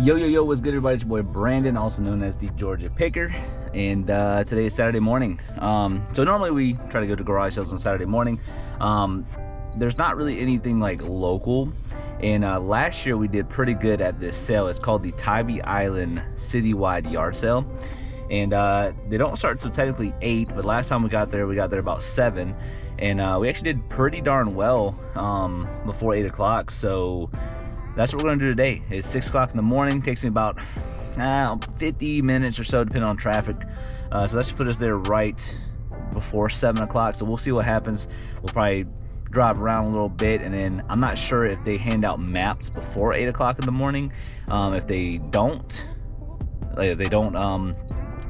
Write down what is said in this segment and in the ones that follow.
Yo, what's good, everybody? It's your boy Brandon, also known as the Georgia Picker, and today is Saturday morning. So normally we try to go to garage sales on Saturday morning. There's not really anything like local, and last year we did pretty good at this sale. It's called the Tybee Island Citywide Yard Sale, and they don't start until technically 8, but last time we got there about 7, and we actually did pretty darn well before 8 o'clock. So that's what we're gonna do today. It's 6 o'clock in the morning. Takes me about 50 minutes or so, depending on traffic. So that should put us there right before 7 o'clock. So we'll see what happens. We'll probably drive around a little bit, and then I'm not sure if they hand out maps before 8 o'clock in the morning. If they don't,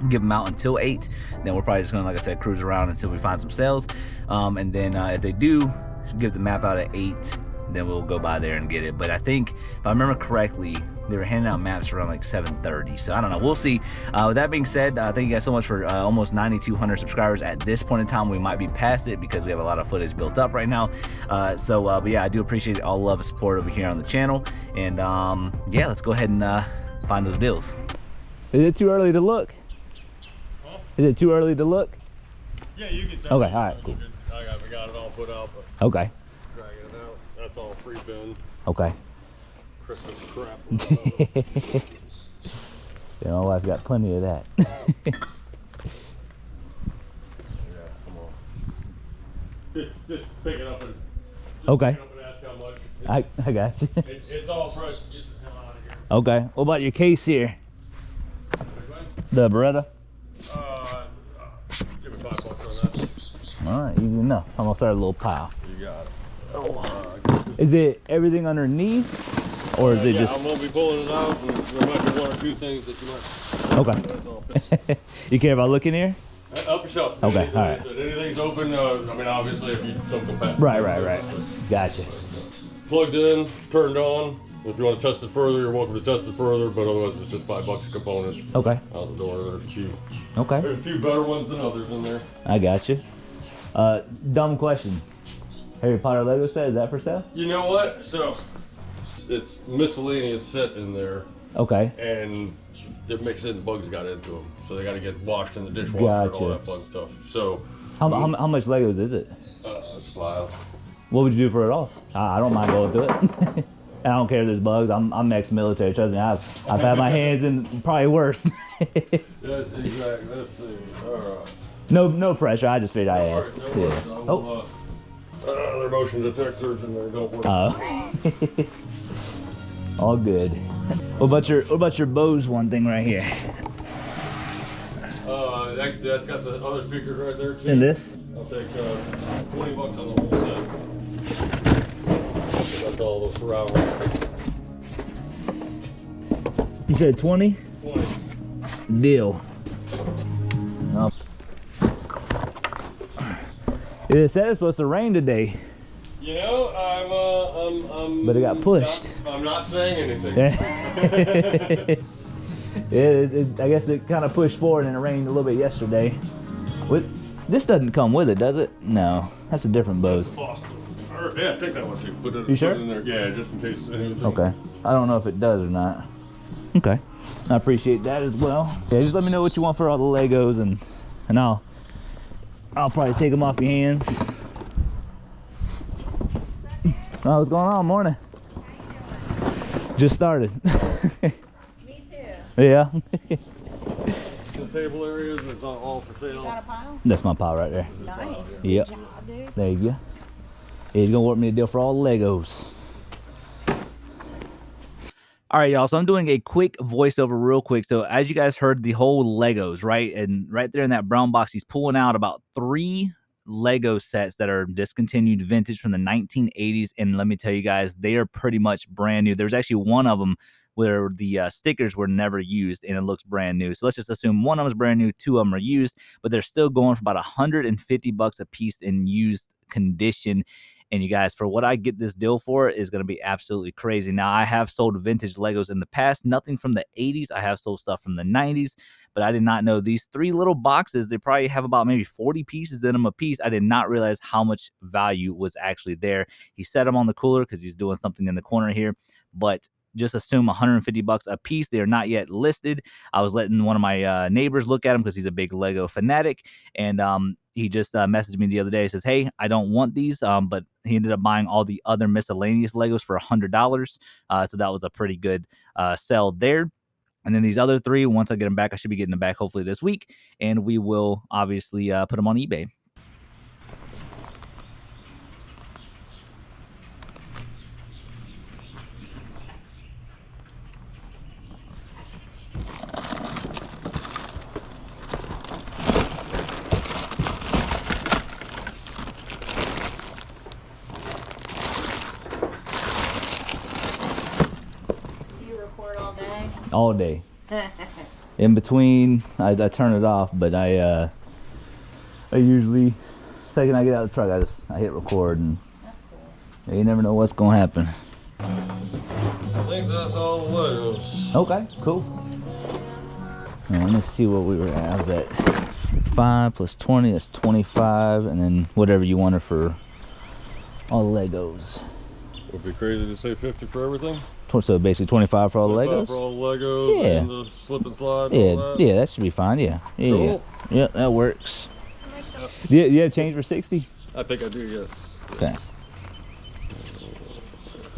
give them out until 8, then we're probably just gonna, like I said, cruise around until we find some sales. And then if they do give the map out at 8, then we'll go by there and get it. But I think, if I remember correctly, they were handing out maps around like 7:30. So I don't know, we'll see. With that being said, thank you guys so much for almost 9,200 subscribers at this point in time. We might be past it because we have a lot of footage built up right now. But yeah, I do appreciate all the love and support over here on the channel. And yeah, let's go ahead and find those deals. Is it too early to look? Huh? Is it too early to look? Yeah, you can send Okay, me. all right, cool. We got it all put out, but Okay. dragging it out. That's all free bin. Okay. Christmas crap. Yeah, my wife got plenty of that. Yeah, come on. Just pick it up and Okay. pick it up and ask how much. I got you. It's all fresh. Get the hell out of here. Okay. What about your case here? The Beretta? Give me $5 on that. All right, easy enough. I'm gonna start a little pile. You got it. Is it everything underneath, or is it Yeah, just? I'm gonna be pulling it out, and there might be one or two things that you might. Okay. That's all. You care if I look in here? Up yourself. Okay, all right. So anything's open. I mean, obviously, if you don't go past. Right. Gotcha. Plugged in, turned on. If you want to test it further, you're welcome to test it further. But otherwise, it's just $5 a component. Okay. Out the door. There's a few. Okay. There's a few better ones than others in there. I got you. Dumb question. Harry Potter Lego set, is that for sale? You know what? So it's miscellaneous set in there, Okay. and they're mixing. The bugs got into them, so they got to get washed in the dishwasher and all Gotcha. that fun stuff. So How much Legos is it? supply. What would you do for it all? I don't mind going through it. I don't care if there's bugs. I'm ex-military. Trust me, I've had my hands in probably worse. Yes, exactly. Let's see. All right. No pressure. I just figured I asked. No Yeah. worries. Oh. They're motion detectors and they don't work. All good. What about your Bose one thing right here? That's got the other speakers right there too. And this? I'll take $20 on the whole set. That's all those surround. You said 20? 20. Deal. Oh. It said it's supposed to rain today. You know, I'm. But it got pushed. I'm not saying anything. I guess it kind of pushed forward and it rained a little bit yesterday. This doesn't come with it, does it? No, that's a different Bose. Boston. Yeah, take that one too. Put it, You sure? Put it in there. Yeah, just in case anything. Okay. I don't know if it does or not. Okay. I appreciate that as well. Yeah, just let me know what you want for all the Legos, and I'll probably take them off your hands. Oh, what's going on? Morning. Just started. Me too. Yeah. The table areas, it's all for sale. You got a pile? That's my pile right there. Nice. Yep. Good job, dude. There you go. Yeah, he's gonna work me a deal for all the Legos. All right, y'all, so I'm doing a quick voiceover real quick. So as you guys heard, the whole Legos, right? And right there in that brown box, he's pulling out about 3 Lego sets that are discontinued vintage from the 1980s. And let me tell you guys, they are pretty much brand new. There's actually one of them where the stickers were never used and it looks brand new. So let's just assume one of them is brand new, 2 of them are used, but they're still going for about $150 a piece in used condition. And you guys, for what I get this deal for is going to be absolutely crazy. Now, I have sold vintage Legos in the past, nothing from the 80s. I have sold stuff from the 90s, but I did not know these 3 little boxes, they probably have about maybe 40 pieces in them a piece. I did not realize how much value was actually there. He set them on the cooler because he's doing something in the corner here, but just assume $150 a piece. They are not yet listed. I was letting one of my neighbors look at them because he's a big Lego fanatic, and he just messaged me the other day. He says, "Hey, I don't want these," but he ended up buying all the other miscellaneous Legos for $100. So that was a pretty good sell there. And then these other 3, once I get them back, I should be getting them back hopefully this week, and we will obviously put them on eBay. All day. In between, I turn it off, but I usually, second I get out of the truck, I hit record, and you never know what's gonna happen. I think that's all the Legos. Okay, cool. Now, let me see what we were at. I was at 5 plus 20, that's 25, and then whatever you wanted for all the Legos. Would it be crazy to say 50 for everything? So basically 25 for all the Legos? For all the Legos, yeah. And the slip and slide. Yeah, and all that. yeah, that should be fine. Yeah, yeah, Cool. Yeah, that works. You have change for 60? I think I do, yes. Okay.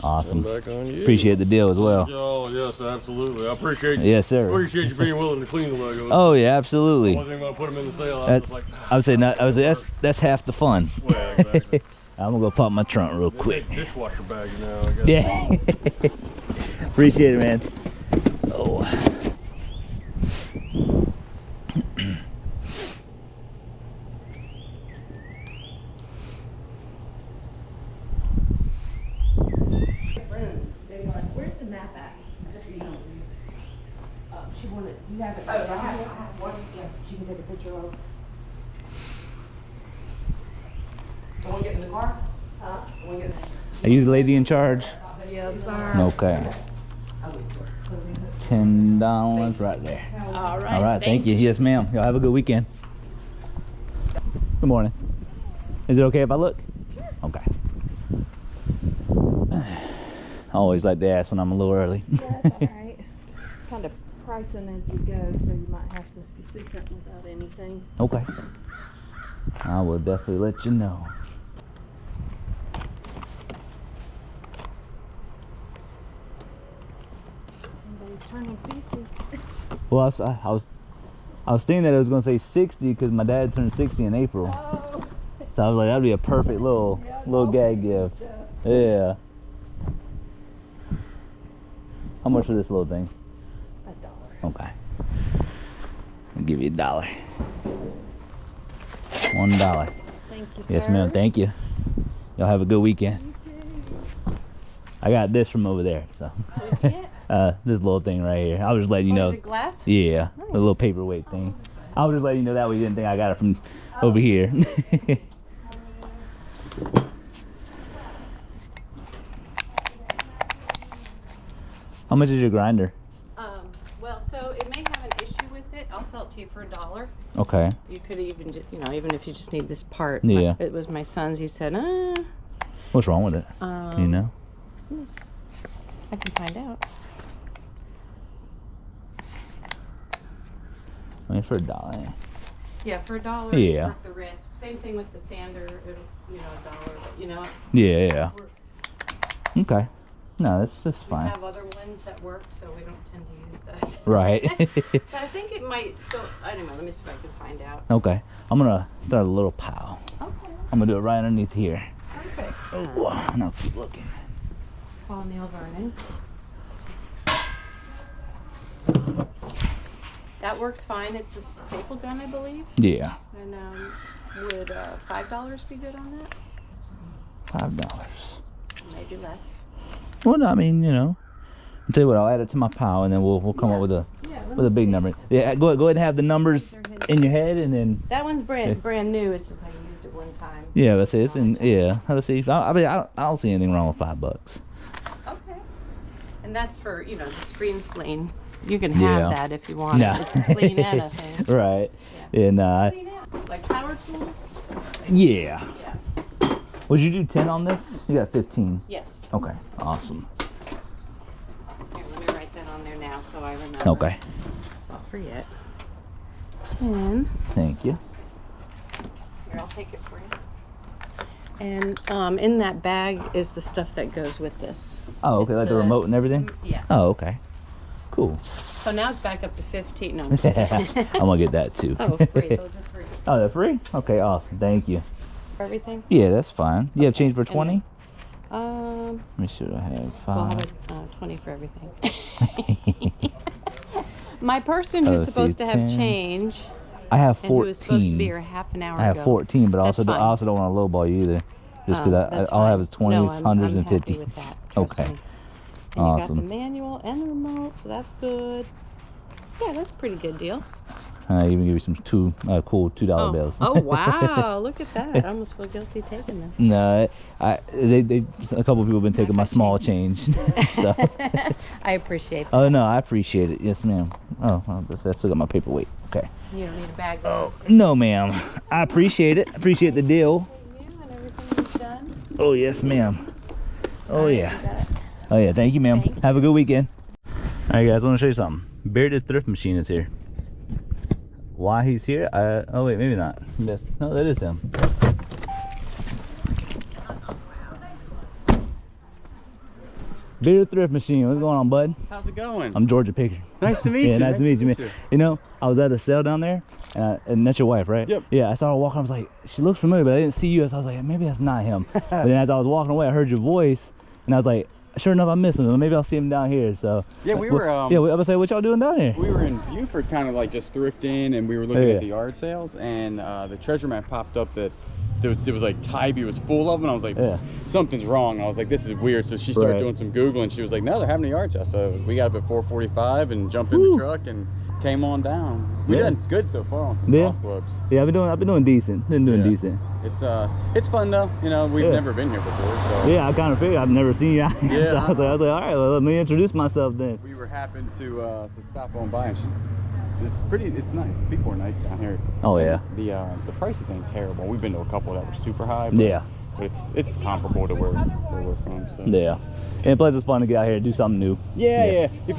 Awesome. Back on you. Appreciate the deal as well. Oh yes, absolutely. I appreciate you. Yes, sir. Appreciate you being willing to clean the Legos. Oh yeah, absolutely. I wasn't even gonna put them in the sale. I was like, I would say not. I would say that's half the fun. well, exactly. I'm gonna go pop my trunk real quick. They take dishwasher bags now, I guess. Yeah. Appreciate it, man. Oh. Friends, they were like, "Where's the map at?" I just emailed you. She wanted. You have it. Oh, I have one. Yeah, she can take a picture of. Someone get in the car? Huh? Someone get in the car? Are you the lady in charge? Yes, sir. Okay. $10 right there. All right. All right, thank you. Yes, ma'am. Y'all have a good weekend. Good morning. Is it okay if I look? Sure. Okay. I always like to ask when I'm a little early. Yeah, that's all right. Kind of pricing as you go, so you might have to see something without anything. Okay. I will definitely let you know. Somebody's turning 50. Well, I was thinking that I was gonna say 60 because my dad turned 60 in April. Oh. So I was like, that'd be a perfect little gag gift. Yeah. How much for this little thing? $1. Okay. I'll give you $1. $1. Thank you, sir. Yes, ma'am. Thank you. Y'all have a good weekend. I got this from over there. So. What'd you get? This little thing right here. I was just letting you know. Is it glass? Yeah, Nice. the little paperweight thing. I was just letting you know that way you didn't think I got it from over here. How much is your grinder? Well, so it may have an issue with it. I'll sell it to you for $1. Okay. You could even just, even if you just need this part. Yeah. It was my son's. He said, What's wrong with it? Do you know? yes, I can find out. I mean, for $1. Yeah, for $1, Yeah. it's worth the risk. Same thing with the sander. It'll, $1, but Yeah. Okay. No, that's we fine. have other ones that work, so we don't tend to use those. Right. But I think it might still, I don't know, let me see if I can find out. Okay. I'm gonna start a little pile. Okay. I'm gonna do it right underneath here. Okay. Oh, and I'll keep looking. Paul Neil Vernon. That works fine. It's a staple gun, I believe. Yeah. And would $5 be good on that? $5. Maybe less. Well, no, I mean, I'll tell you what. I'll add it to my pile, and then we'll come up with a big number. Yeah, go ahead and have the numbers in your head, and then. That one's brand new. It's just I used it one time. Yeah, let's see. It's in. Yeah, let's see. I don't see anything wrong with $5. Okay. And that's for the screen spleen. You can have that if you want. Yeah. It's a spleen and a thing. Right. Yeah. And Spleen and, like power tools. yeah. Yeah. Would you do 10 on this? You got 15. Yes. Okay. Awesome. so I remember. Okay. So I'll forget. 10. Thank you. Here, I'll take it for you. And in that bag is the stuff that goes with this. Oh, okay, It's like the remote and everything? Yeah. Oh, okay. Cool. So now it's back up to 15. No, I'm just kidding. I'm gonna get that too. Oh, free. Those are free. Oh, they're free? Okay, awesome. Thank you. For everything? Yeah, that's fine. You have change for And 20? Let Let me see what I have. We'll 5. have 20 for everything. My person who's let's supposed see, to have 10. change I have and who was supposed to be 14. here half an hour I have ago. 14, but That's I fine. also don't want to lowball you either. Just because That's all I have fine. is 20s, No, 100s, and I'm happy with 50s. that, trust Okay. me. And you got the Awesome. manual and the remote, so that's good. Yeah, that's a pretty good deal. I even give you some cool $2 bills. Oh wow! Look at that. I almost feel guilty taking them. No, a couple people have been taking my small change. So. I appreciate that. Oh no, I appreciate it. Yes, ma'am. Oh, well, I still got my paperweight. Okay. You don't need a bag. Oh no, ma'am. I appreciate it. Appreciate the deal. Yeah, and everything is done. Oh yes, ma'am. Oh Alright, yeah. you got it. Oh yeah. Thank you, ma'am. Thank you. Have a good weekend. All right, guys. I want to show you something. Bearded Thrift Machine is here. Why he's here? Oh wait, maybe not. Yes. No, that is him. Bearded Thrift Machine. What's going on, bud? How's it going? I'm Georgia Picker. Nice to meet Yeah, you. nice to meet you, man. You know, I was at a sale down there, and that's your wife, right? Yep. Yeah, I saw her walking. I was like, she looks familiar, but I didn't see you. So I was like, maybe that's not him. But then as I was walking away, I heard your voice, and I was like, sure enough, I'm missing him. Maybe I'll see him down here. So Yeah, we were. yeah, I was gonna say, what y'all doing down here? We were in Buford, kind of like just thrifting, and we were looking Yeah. at the yard sales, and the treasure map popped up that it was like Tybee was full of them. And I was like, Yeah. something's wrong. I was like, this is weird. So she started Right. doing some Googling. She was like, no, they're having a yard sale. So we got up at 4:45 and jumped in the truck and came on down. We Yeah. done good so far on some Yeah. golf clubs. Yeah, I've been doing decent. Been doing Yeah. decent. It's fun though. You know, we've Yeah. never been here before, so Yeah, I kind of figured I've never seen you out here. Yeah. So I was like, all right, well, let me introduce myself then. we were happy to stop on by. And it's nice. People are nice down here. Oh yeah. The prices ain't terrible. We've been to a couple that were super high. But Yeah. it's comparable to where we're from. So. Yeah. And plus, it's fun to get out here and do something new. Yeah, Yeah. yeah.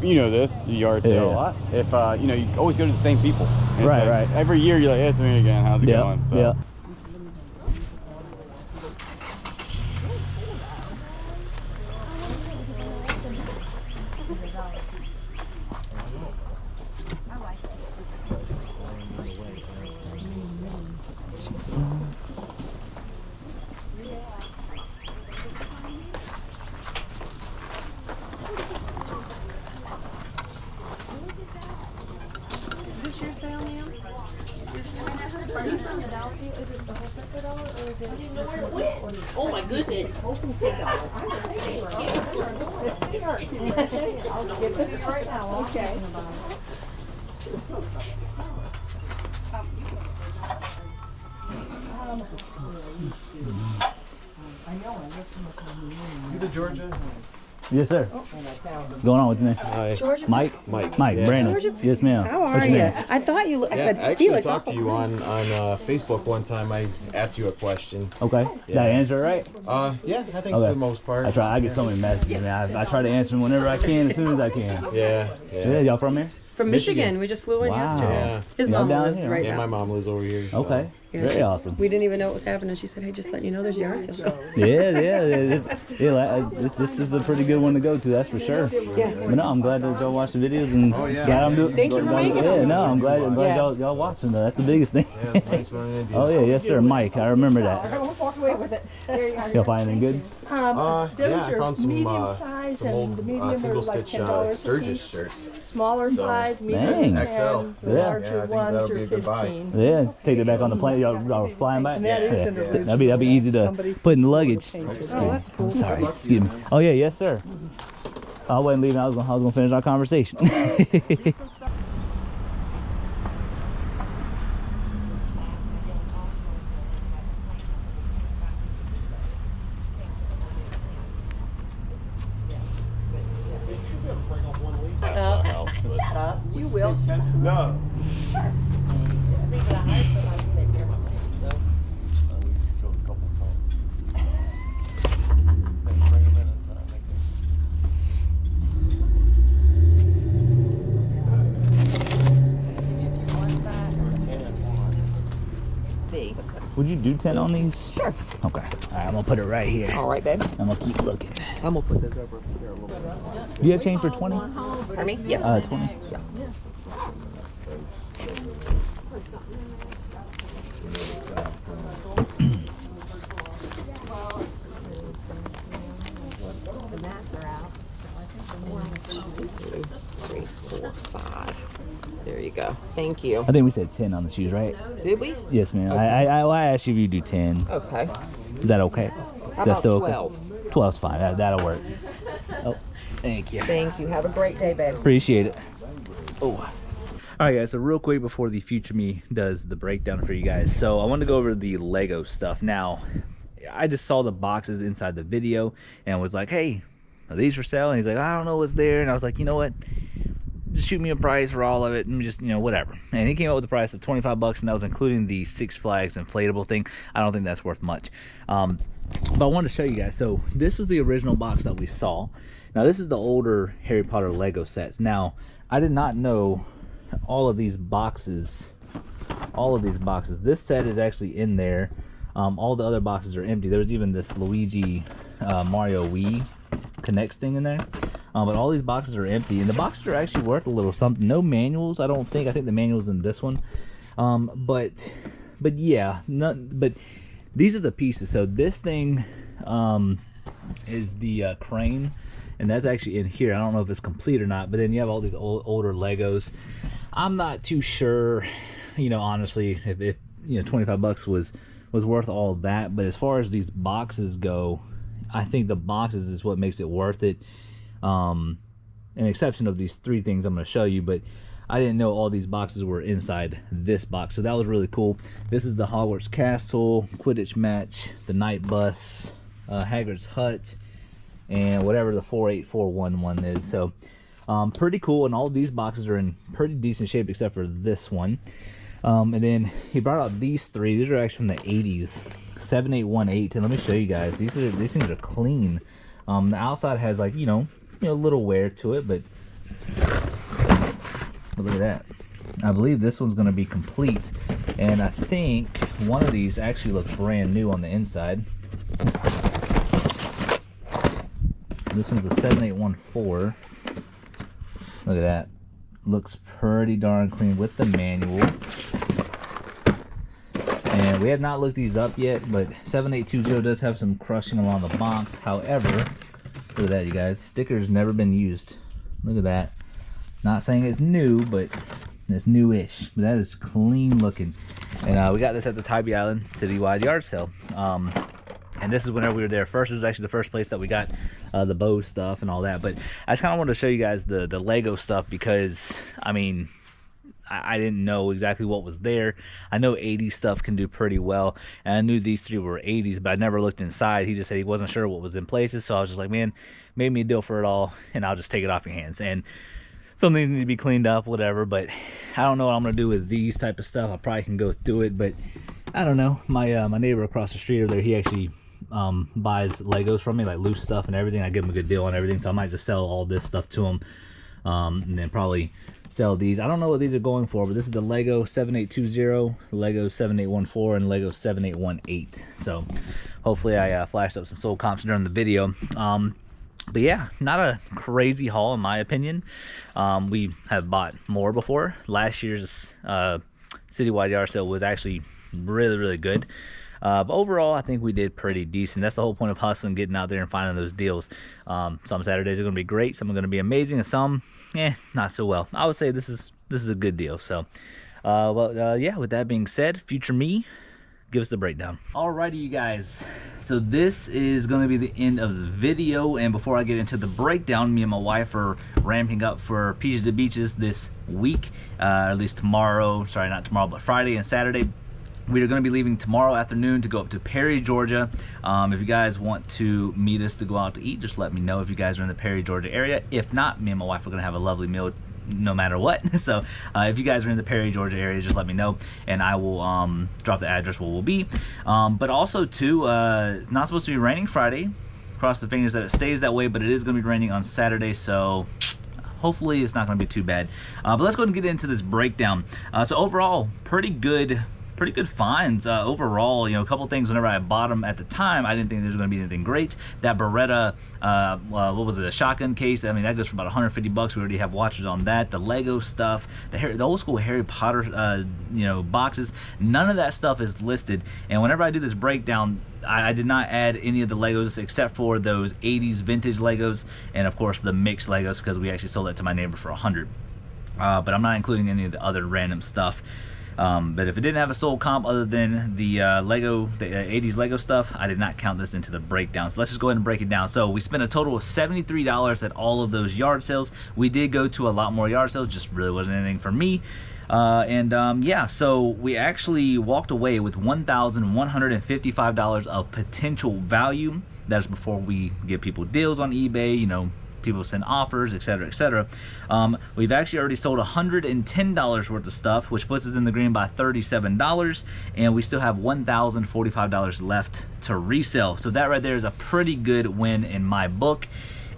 If you know this, the yard sale Yeah. a lot. If you always go to the same people. And it's Right, like, right. Every year you're like, it's me again. How's it Yeah. going? So. Yeah. Is this your sale, ma'am? Oh my goodness. I'll give it to you right now, okay? You the Georgia? Yes, sir. What's going on? What's your name? Hi. Mike? Mike. Mike, Yeah. Brandon. Yes, ma'am. How What's are your you? name? I thought you. I Yeah, said, I actually Felix, talked to you on Facebook one time. I asked you a question. Okay. Did I Yeah. answer it right? Yeah, I think Okay. for the most part. I get so many messages, man. I try to answer them whenever I can, as soon as I can. Yeah, Yeah, yeah. y'all from here? from Michigan. We just flew in Wow. yesterday. Yeah. His Y'all mom down lives here? right Yeah, now. my mom lives over here. So. Okay. Yeah, Very she- awesome. We didn't even know what was happening. She said, "Hey, just letting you know there's yard sales going." This is a pretty good one to go to, that's for sure. Yeah. But no, I'm glad that y'all watched the videos and Oh, yeah. glad I'm doing. Thank you for making Yeah, them. no, I'm glad Yeah. y'all watching though. That's the biggest thing. Yeah, it's nice running into you. Oh yeah, yes sir, Mike. I remember that. Don't walk away with it. There you Y'all find anything good? go. Yeah, Those I are found some medium size some and old the medium single are like stitch $10 a Sturgis piece. shirts. Smaller So, 5, medium Dang. 10, XL. the Yeah. larger Yeah, I think ones that'll are be a good buy. 15. Yeah, take it back on the plane. Y'all flying back. And that is Yeah. an original. That'd be easy to Somebody put in the luggage. painted. Oh, that's cool. I'm sorry. Excuse me. Oh yeah, yes sir. I wasn't leaving. I was gonna finish our conversation. You will. No. Would you do 10 on these? Sure. Okay. All right, I'm gonna put it right here. All right, babe. I'm gonna keep looking. I'm gonna put this over here a little bit. Do you have change for 20? Pardon me? Yes. 20. Yeah. The mats are out. 1, 2, 3, 4, 5. There you go. Thank you. I think we said 10 on the shoes, right? Did we? Yes, ma'am. I asked you if you do 10. Okay. Is that okay? How Is that about still 12? Okay? 12's fine. That'll work. Oh, thank you. Thank you. Have a great day, babe. Appreciate it. Oh. All right, guys. So real quick before the future me does the breakdown for you guys. So I want to go over the Lego stuff. Now, I just saw the boxes inside the video and was like, hey, are these for sale? And he's like, I don't know what's there. And I was like, you know what? Just shoot me a price for all of it and just, you know, whatever. And he came up with the price of 25 bucks, and that was including the Six Flags inflatable thing. I don't think that's worth much. But I wanted to show you guys. So this was the original box that we saw. Now this is the older Harry Potter Lego sets. Now I did not know all of these boxes. This set is actually in there. All the other boxes are empty. There's even this Luigi Mario Wii Connects thing in there. But all these boxes are empty, and the boxes are actually worth a little something. No manuals, I don't think. I think the manual's in this one. But yeah, but these are the pieces. So this thing is the crane, and that's actually in here. I don't know if it's complete or not. But then you have all these older Legos. I'm not too sure, you know, honestly, if you know, 25 bucks was worth all of that. But as far as these boxes go, I think the boxes is what makes it worth it. An exception of these 3 things I'm going to show you, but I didn't know all these boxes were inside this box, so that was really cool. This is the Hogwarts Castle, Quidditch match, the Night Bus, Hagrid's Hut, and whatever the 4841 is. So pretty cool, and all of these boxes are in pretty decent shape except for this one. And then he brought out these 3. These are actually from the 80s, 7818, and let me show you guys. These things are clean. The outside has, like, you know, a little wear to it, but look at that. I believe this one's going to be complete, and I think one of these actually looks brand new on the inside. This one's a 7814. Look at that. Looks pretty darn clean with the manual. And we have not looked these up yet, but 7820 does have some crushing along the box. However, look at that, you guys. Sticker's never been used. Look at that. Not saying it's new, but it's newish. But that is clean looking. And we got this at the Tybee Island Citywide Yard Sale. And this is whenever we were there first. It was actually the first place that we got the bow stuff and all that. But I just kind of wanted to show you guys the Lego stuff because, I mean, I didn't know exactly what was there. I know 80s stuff can do pretty well, and I knew these 3 were 80s, but I never looked inside. He just said he wasn't sure what was in places, so I was just like, man, made me a deal for it all, and I'll just take it off your hands. And some things need to be cleaned up, whatever, but I don't know what I'm gonna do with these type of stuff. I probably can go through it, but I don't know. My my neighbor across the street over there, he actually buys Legos from me, like loose stuff and everything. I give him a good deal on everything, so I might just sell all this stuff to him, and then probably sell these. I don't know what these are going for, but this is the Lego 7820, Lego 7814, and Lego 7818. So hopefully I flashed up some sold comps during the video. But yeah, not a crazy haul in my opinion. We have bought more before. Last year's Citywide Yard Sale was actually really good. But overall, I think we did pretty decent. That's the whole point of hustling, getting out there and finding those deals. Some Saturdays are going to be great, some are going to be amazing, and some, not so well. I would say this is a good deal. So, yeah, with that being said, future me, give us the breakdown. Alrighty, you guys. So this is going to be the end of the video, and before I get into the breakdown, me and my wife are ramping up for Peaches to Beaches this week, at least tomorrow. Sorry, not tomorrow, but Friday and Saturday. We are going to be leaving tomorrow afternoon to go up to Perry, Georgia. If you guys want to meet us to go out to eat, just let me know if you guys are in the Perry, Georgia area. If not, me and my wife are going to have a lovely meal no matter what. So if you guys are in the Perry, Georgia area, just let me know, and I will drop the address where we'll be. But also, too, it's not supposed to be raining Friday. Cross the fingers that it stays that way, but it is going to be raining on Saturday, so hopefully it's not going to be too bad. But let's go ahead and get into this breakdown. So overall, pretty good pretty good finds overall. You know, a couple things whenever I bought them at the time, I didn't think there was going to be anything great. That Beretta, what was it, a shotgun case? I mean, that goes for about $150. We already have watchers on that. The Lego stuff, the old school Harry Potter, you know, boxes. None of that stuff is listed. And whenever I do this breakdown, I did not add any of the Legos except for those 80s vintage Legos, and of course the mixed Legos, because we actually sold that to my neighbor for $100. But I'm not including any of the other random stuff. But if it didn't have a sold comp other than the Lego, the 80s Lego stuff, I did not count this into the breakdown. So let's just go ahead and break it down. So we spent a total of $73 at all of those yard sales. We did go to a lot more yard sales, just really wasn't anything for me. Yeah, so we actually walked away with $1,155 of potential value. That's before we give people deals on eBay, you know, people send offers, etc., etc. We've actually already sold $110 worth of stuff, which puts us in the green by $37, and we still have $1,045 left to resell. So that right there is a pretty good win in my book,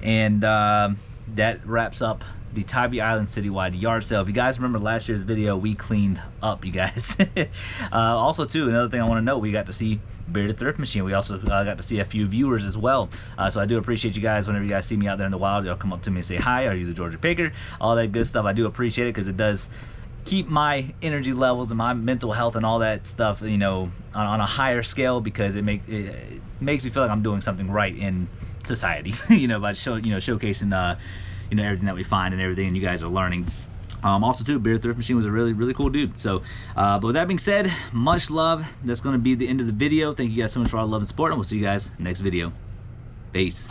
and that wraps up the Tybee Island citywide yard sale. If you guys remember last year's video, we cleaned up, you guys. Also too, another thing I want to note, we got to see Bearded Thrift Machine. We also got to see a few viewers as well. So I do appreciate you guys. Whenever you guys see me out there in the wild, y'all come up to me and say hi, are you the Georgia Picker? All that good stuff. I do appreciate it, because it does keep my energy levels and my mental health and all that stuff, you know, on a higher scale, because it makes me feel like I'm doing something right in society, you know, by showcasing you know, everything that we find and everything, and you guys are learning. Also too, Bearded Thrift Machine was a really cool dude. So but with that being said, much love. That's going to be the end of the video. Thank you guys so much for all the love and support, and we'll see you guys next video. Peace.